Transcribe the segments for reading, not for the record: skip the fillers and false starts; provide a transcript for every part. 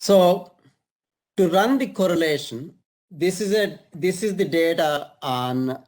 So to run the correlation, this is the data on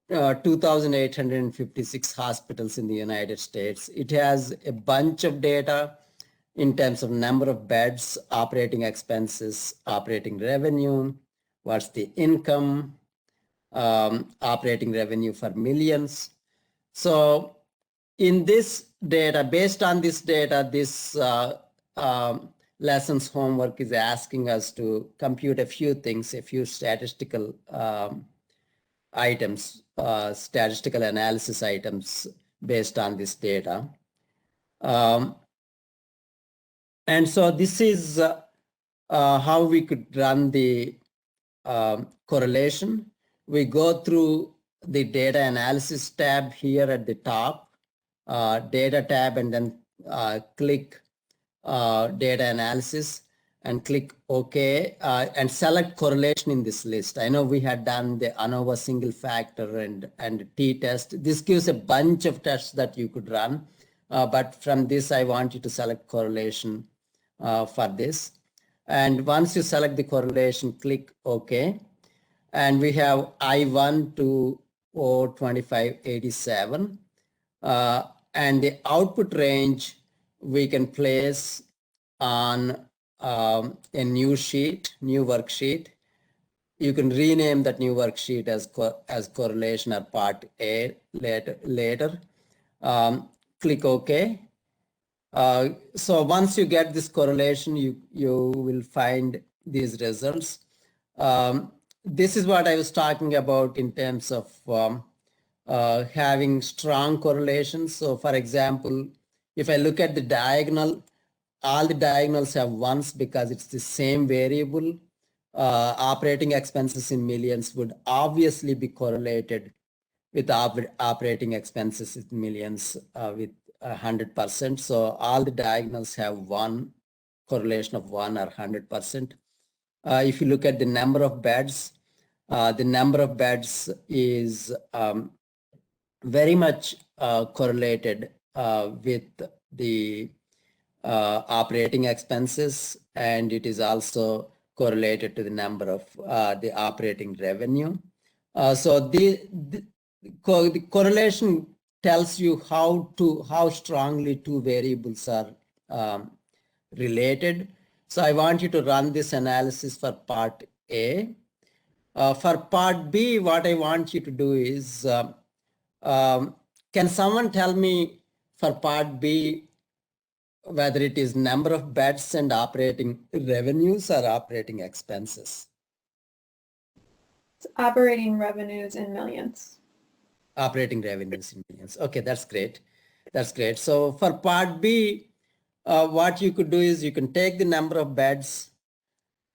2,856 hospitals in the United States. It has a bunch of data in terms of number of beds, operating expenses, operating revenue, what's the income, operating revenue for millions. So in this data, based on this data, this lessons homework is asking us to compute a few things, a few statistical items, statistical analysis items based on this data. And so this is how we could run the correlation. We go through the data analysis tab here at the top, data tab, and then click data analysis and click OK and select correlation in this list. I know we had done the ANOVA single factor and t-test. This gives a bunch of tests that you could run, but from this I want you to select correlation for this. And once you select the correlation, click OK. And we have I1 to O2587. And the output range we can place on a new worksheet. You can rename that new worksheet as correlation or part A later. Click OK. So once you get this correlation, you will find these results. This is what I was talking about in terms of having strong correlations. So for example, if I look at the diagonal, all the diagonals have ones because it's the same variable. Operating expenses in millions would obviously be correlated with operating expenses in millions with 100%. So all the diagonals have one correlation of 1 or 100%. If you look at the number of beds is very much correlated with the operating expenses, and it is also correlated to the number of the operating revenue. So the correlation tells you how strongly two variables are related. So I want you to run this analysis for part A. For part B, what I want you to do is, can someone tell me for part B whether it is number of beds and operating revenues or operating expenses? It's operating revenues in millions. Operating revenues in millions. Okay, that's great. That's great. So for part B, what you could do is you can take the number of beds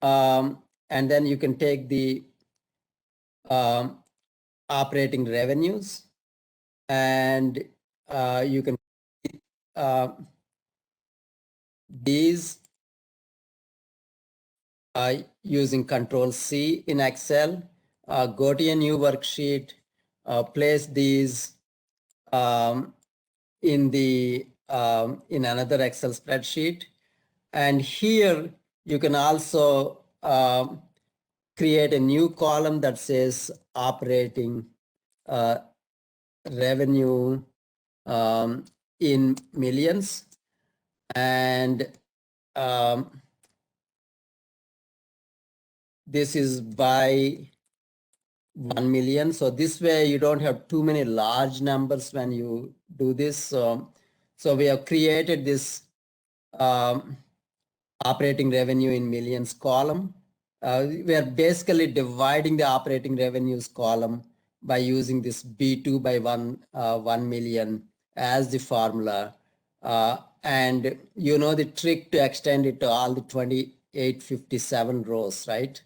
and then you can take the operating revenues, and you can these using Control C in Excel, go to a new worksheet, place these in another Excel spreadsheet, and here you can also create a new column that says operating revenue in millions, and this is by 1 million. So this way you don't have too many large numbers when you do this. So we have created this operating revenue in millions column. We are basically dividing the operating revenues column by using this B2 by 1 million as the formula. And you know the trick to extend it to all the 2857 rows, right?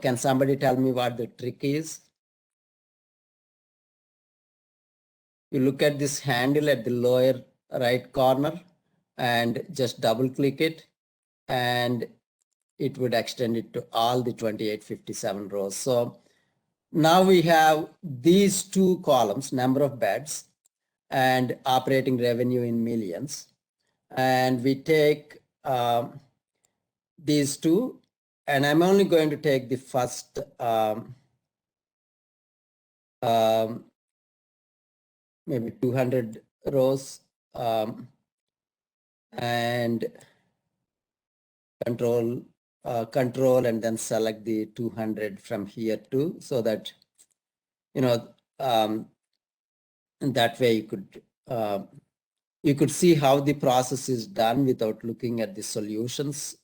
Can somebody tell me what the trick is? You look at this handle at the lower right corner and just double click it, and it would extend it to all the 2857 rows. So now we have these two columns, number of beds and operating revenue in millions, and we take these two, and I'm only going to take the first maybe 200 rows and control and then select the 200 from here too, so that that way you could see how the process is done without looking at the solutions.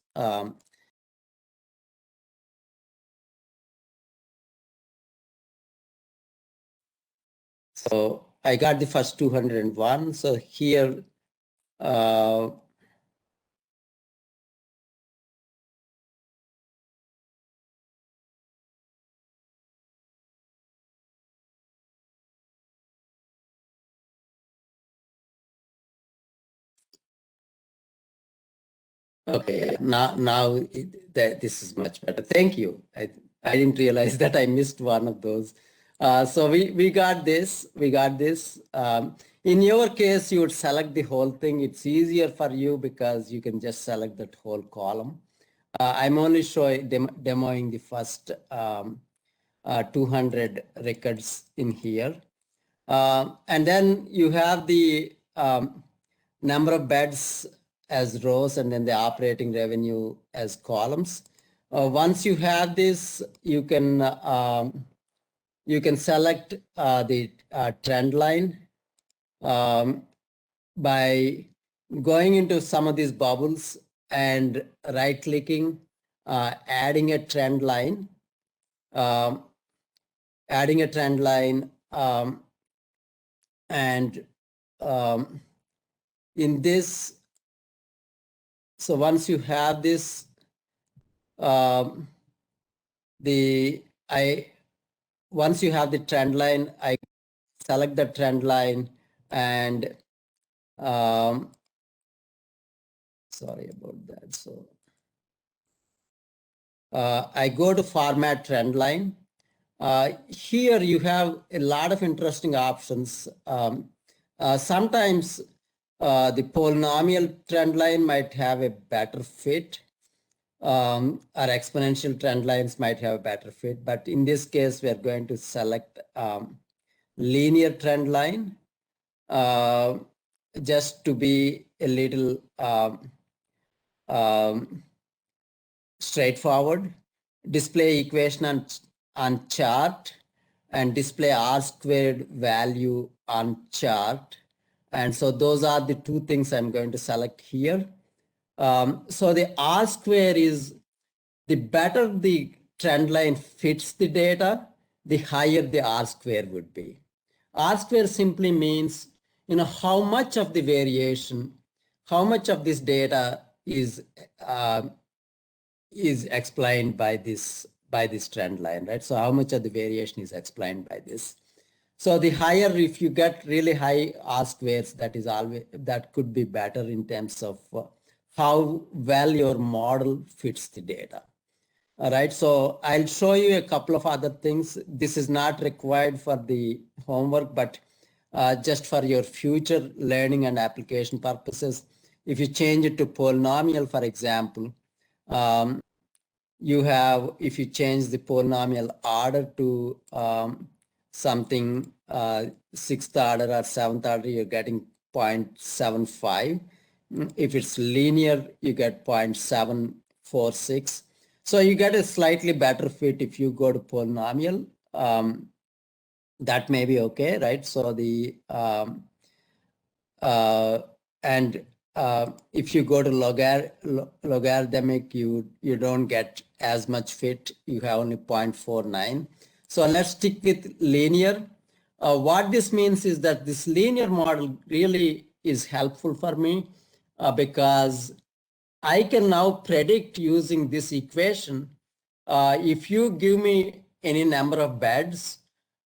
So I got the first 201. So here, okay, now this is much better. Thank you. I didn't realize that I missed one of those. So we got this. We got this. In your case, you would select the whole thing. It's easier for you because you can just select that whole column. I'm only showing demoing the first 200 records in here. And then you have the number of beds as rows and then the operating revenue as columns. Once you have this, you can select the trend line by going into some of these bubbles and right clicking, adding a trend line, and in this, so once you have this, once you have the trend line, I select the trend line and sorry about that. So I go to format trend line. Here you have a lot of interesting options. Sometimes the polynomial trend line might have a better fit, or exponential trend lines might have a better fit. But in this case, we are going to select linear trend line just to be a little straightforward. Display equation on chart and display R squared value on chart. And so those are the two things I'm going to select here. So the R square is, the better the trend line fits the data, the higher the R square would be. R square simply means, how much of the variation, how much of this data is explained by this trend line, right? So how much of the variation is explained by this? So the higher, if you get really high R squares, that could be better in terms of how well your model fits the data. All right, so I'll show you a couple of other things. This is not required for the homework, but just for your future learning and application purposes. If you change it to polynomial, for example, if you change the polynomial order to something 6th order or 7th order, you're getting 0.75. If it's linear, you get 0.746. So you get a slightly better fit if you go to polynomial. That may be okay, right? So the if you go to logarithmic, you don't get as much fit. You have only 0.49. So let's stick with linear. What this means is that this linear model really is helpful for me because I can now predict using this equation. If you give me any number of beds,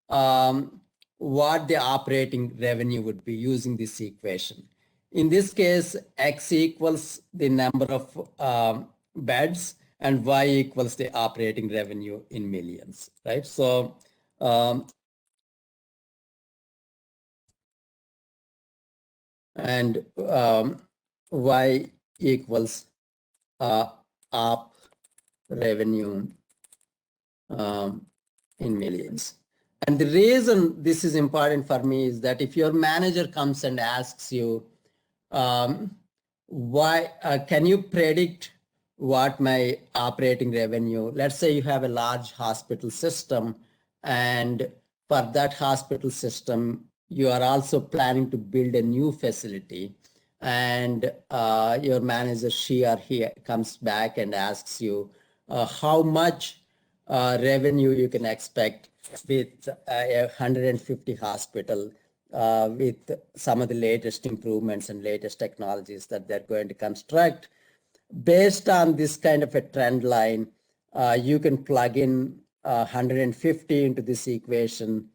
what the operating revenue would be using this equation. In this case, X equals the number of beds and Y equals the operating revenue in millions, right? So Y equals op revenue in millions. And the reason this is important for me is that if your manager comes and asks you, why can you predict what my operating revenue, let's say you have a large hospital system, and for that hospital system, you are also planning to build a new facility, and your manager, she or he, comes back and asks you how much revenue you can expect with a 150 hospital with some of the latest improvements and latest technologies that they're going to construct. Based on this kind of a trend line, you can plug in 150 into this equation.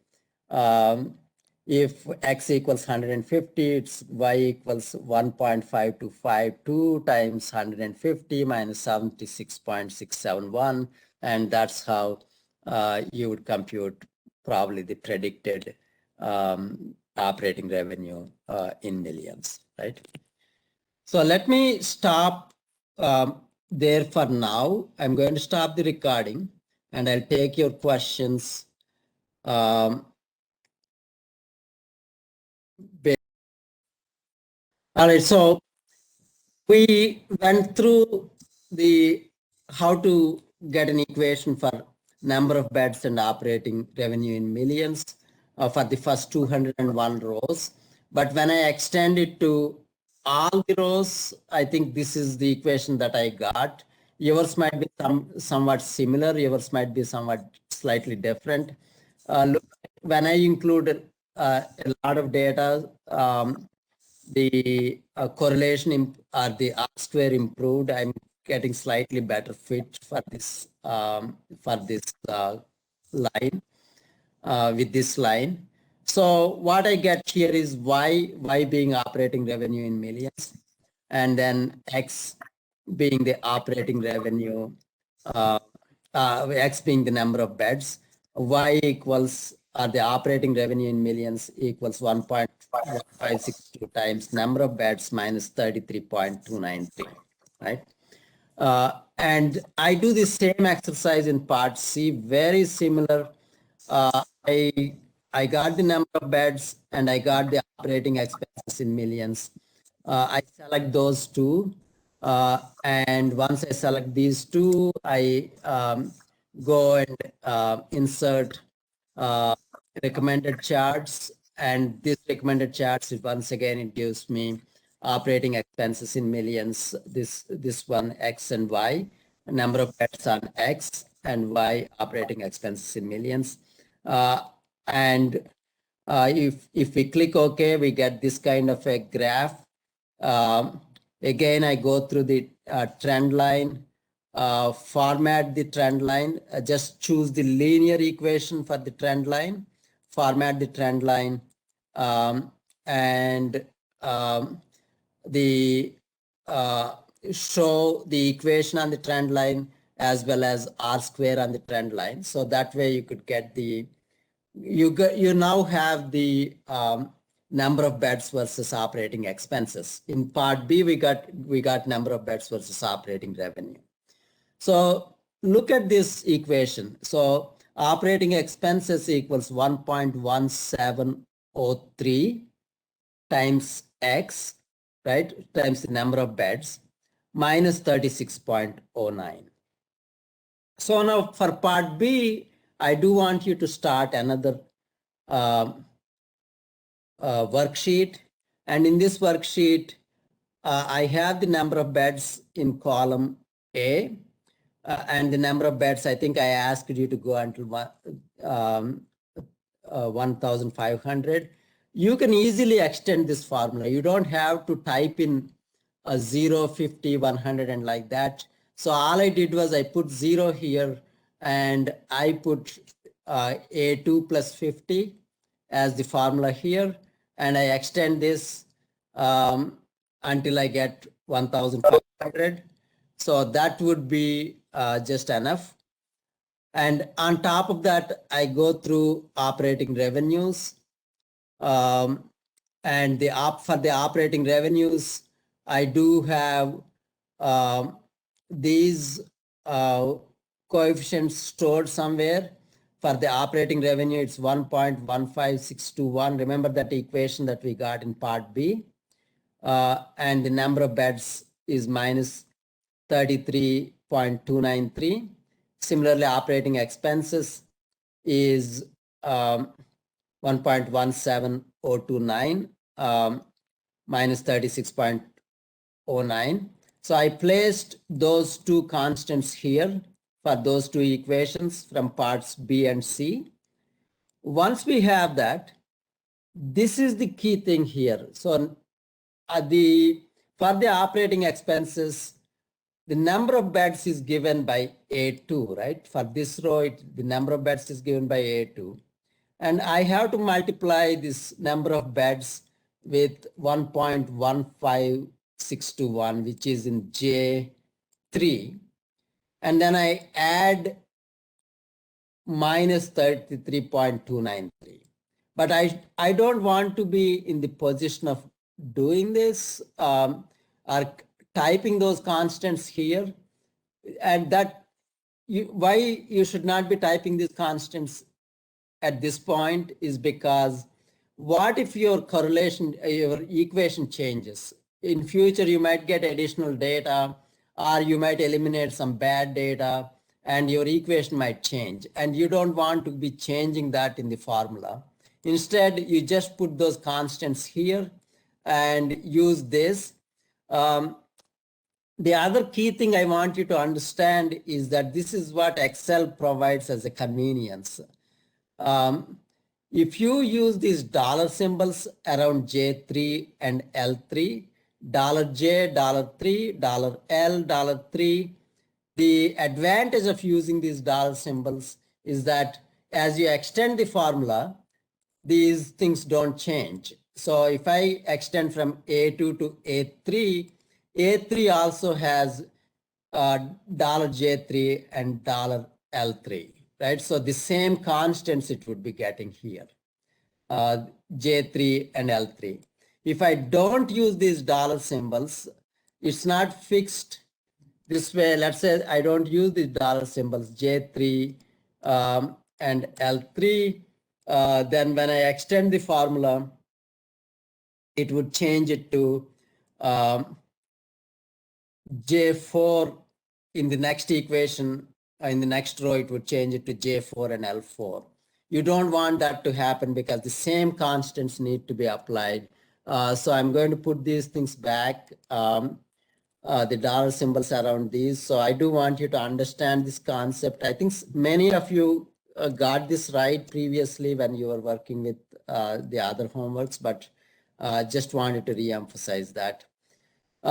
If x equals 150, it's y equals 1.5252 times 150 minus 76.671. And that's how you would compute probably the predicted operating revenue in millions, right? So let me stop there for now. I'm going to stop the recording and I'll take your questions. All right, so we went through the how to get an equation for number of beds and operating revenue in millions for the first 201 rows. But when I extend it to all the rows, I think this is the equation that I got. Yours might be somewhat similar. Yours might be somewhat slightly different. Look, when I include a lot of data, the correlation or the R square improved. I'm getting slightly better fit for this line with this line. So what I get here is y being operating revenue in millions, and then x being the operating revenue, x being the number of beds, y equals the operating revenue in millions equals 1.1562 times number of beds minus 33.293, right? And I do the same exercise in part C, very similar. I got the number of beds and I got the operating expenses in millions. I select those two. And once I select these two, I go and insert recommended charts. And this recommended charts is, once again, it gives me operating expenses in millions. This one, X and Y, number of beds on X, and Y operating expenses in millions. And if we click OK, we get this kind of a graph. Again, I go through the trend line, format the trend line, just choose the linear equation for the trend line, format the trend line, and the show the equation on the trend line as well as R square on the trend line. So that way you could get the, you now have the number of beds versus operating expenses. In part B, we got number of beds versus operating revenue. So look at this equation. So operating expenses equals 1.1703 times X, right, times the number of beds, minus 36.09. So now for part B, I do want you to start another worksheet. And in this worksheet, I have the number of beds in column A, and the number of beds, I think I asked you to go until 1,500. You can easily extend this formula. You don't have to type in 0, 50, 100 and like that. So all I did was I put 0 here and I put A2 plus 50 as the formula here. And I extend this until I get 1,500. So that would be just enough. And on top of that, I go through operating revenues. And for the operating revenues, I do have these coefficients stored somewhere. For the operating revenue, it's 1.15621. Remember that equation that we got in part B. And the number of beds is minus 33.293. Similarly, operating expenses is 1.17029 minus 36.09. So I placed those two constants here for those two equations from parts B and C. Once we have that, this is the key thing here. So for the operating expenses, the number of beds is given by A2, right? For this row, the number of beds is given by A2. And I have to multiply this number of beds with 1.15621, which is in J3. And then I add minus 33.293. But I don't want to be in the position of doing this or typing those constants here. And that why you should not be typing these constants at this point is because what if your correlation, your equation changes? In future, you might get additional data or you might eliminate some bad data and your equation might change. And you don't want to be changing that in the formula. Instead, you just put those constants here and use this. The other key thing I want you to understand is that this is what Excel provides as a convenience. If you use these dollar symbols around J3 and L3, $J, $3, $L, $3, the advantage of using these dollar symbols is that as you extend the formula, these things don't change. So if I extend from A2 to A3, A3 also has $J3 and $L3, right? So the same constants it would be getting here, J3 and L3. If I don't use these dollar symbols, it's not fixed this way. Let's say I don't use these dollar symbols, J3 and L3. Then when I extend the formula, it would change it to J4 in the next equation. In the next row, it would change it to J4 and L4. You don't want that to happen because the same constants need to be applied. So I'm going to put these things back, the dollar symbols around these. So I do want you to understand this concept. I think many of you got this right previously when you were working with the other homeworks, but just wanted to re-emphasize that.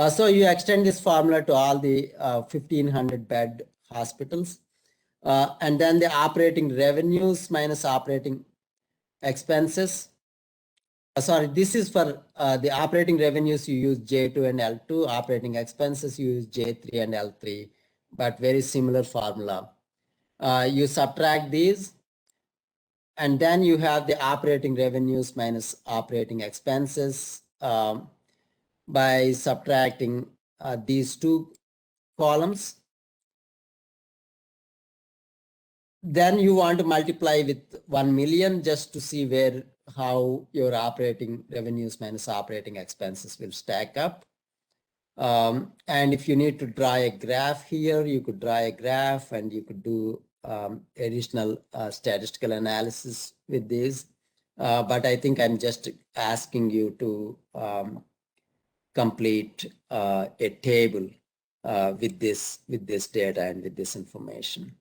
So you extend this formula to all the 1,500 bed hospitals. And then the operating revenues minus operating expenses. Sorry, this is for the operating revenues, you use J2 and L2. Operating expenses, you use J3 and L3, but very similar formula. You subtract these, and then you have the operating revenues minus operating expenses by subtracting these two columns. Then you want to multiply with 1 million just to see how your operating revenues minus operating expenses will stack up. And if you need to draw a graph here, you could draw a graph and you could do additional statistical analysis with this. But I think I'm just asking you to complete a table with this data and with this information.